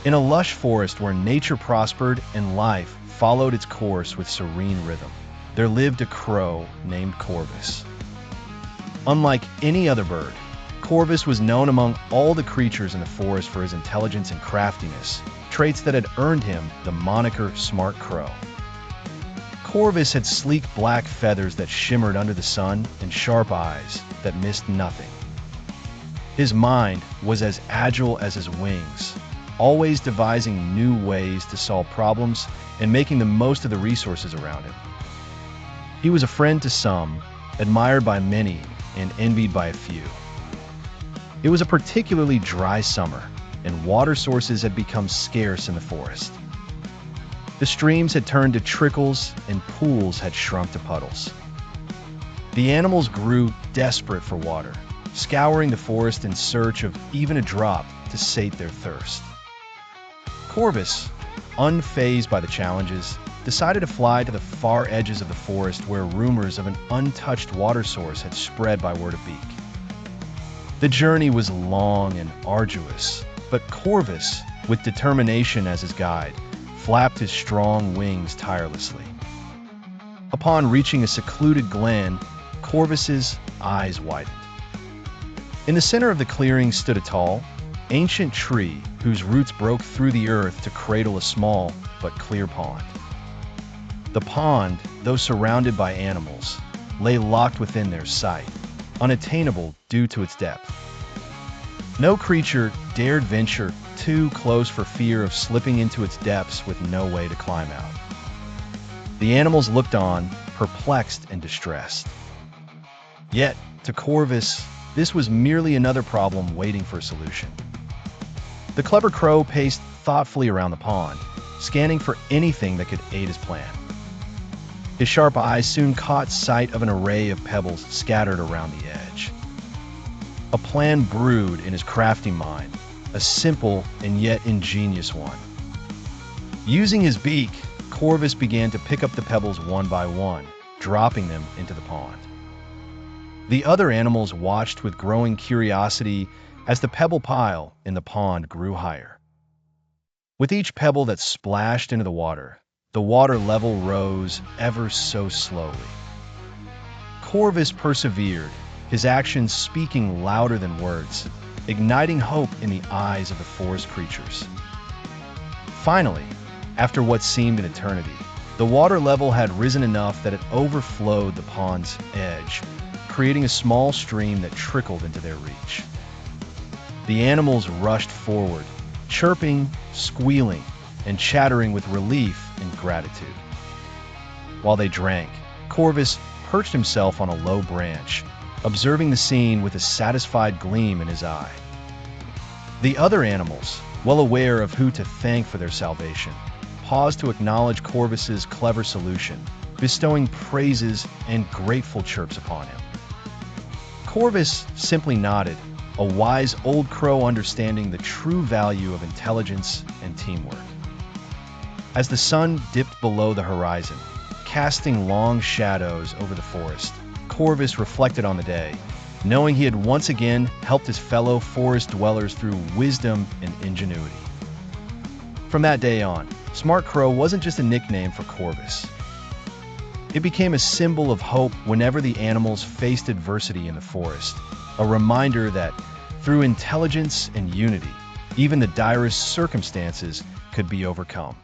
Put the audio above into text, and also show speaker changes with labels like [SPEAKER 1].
[SPEAKER 1] In a lush forest where nature prospered and life followed its course with serene rhythm, there lived a crow named Corvus. Unlike any other bird, Corvus was known among all the creatures in the forest for his intelligence and craftiness, traits that had earned him the moniker Smart Crow. Corvus had sleek black feathers that shimmered under the sun and sharp eyes that missed nothing. His mind was as agile as his wings, always devising new ways to solve problems and making the most of the resources around him. He was a friend to some, admired by many, and envied by a few. It was a particularly dry summer, and water sources had become scarce in the forest. The streams had turned to trickles, and pools had shrunk to puddles. The animals grew desperate for water, scouring the forest in search of even a drop to sate their thirst. Corvus, unfazed by the challenges, decided to fly to the far edges of the forest where rumors of an untouched water source had spread by word of beak. The journey was long and arduous, but Corvus, with determination as his guide, flapped his strong wings tirelessly. Upon reaching a secluded glen, Corvus's eyes widened. In the center of the clearing stood a tall, ancient tree whose roots broke through the earth to cradle a small but clear pond. The pond, though surrounded by animals, lay locked within their sight, unattainable due to its depth. No creature dared venture too close for fear of slipping into its depths with no way to climb out. The animals looked on, perplexed and distressed. Yet, to Corvus, this was merely another problem waiting for a solution. The clever crow paced thoughtfully around the pond, scanning for anything that could aid his plan. His sharp eyes soon caught sight of an array of pebbles scattered around the edge. A plan brewed in his crafty mind, a simple and yet ingenious one. Using his beak, Corvus began to pick up the pebbles one by one, dropping them into the pond. The other animals watched with growing curiosity as the pebble pile in the pond grew higher. With each pebble that splashed into the water level rose ever so slowly. Corvus persevered, his actions speaking louder than words, igniting hope in the eyes of the forest creatures. Finally, after what seemed an eternity, the water level had risen enough that it overflowed the pond's edge, creating a small stream that trickled into their reach. The animals rushed forward, chirping, squealing, and chattering with relief and gratitude. While they drank, Corvus perched himself on a low branch, observing the scene with a satisfied gleam in his eye. The other animals, well aware of who to thank for their salvation, paused to acknowledge Corvus's clever solution, bestowing praises and grateful chirps upon him. Corvus simply nodded, a wise old crow understanding the true value of intelligence and teamwork. As the sun dipped below the horizon, casting long shadows over the forest, Corvus reflected on the day, knowing he had once again helped his fellow forest dwellers through wisdom and ingenuity. From that day on, Smart Crow wasn't just a nickname for Corvus. It became a symbol of hope whenever the animals faced adversity in the forest, a reminder that through intelligence and unity, even the direst circumstances could be overcome.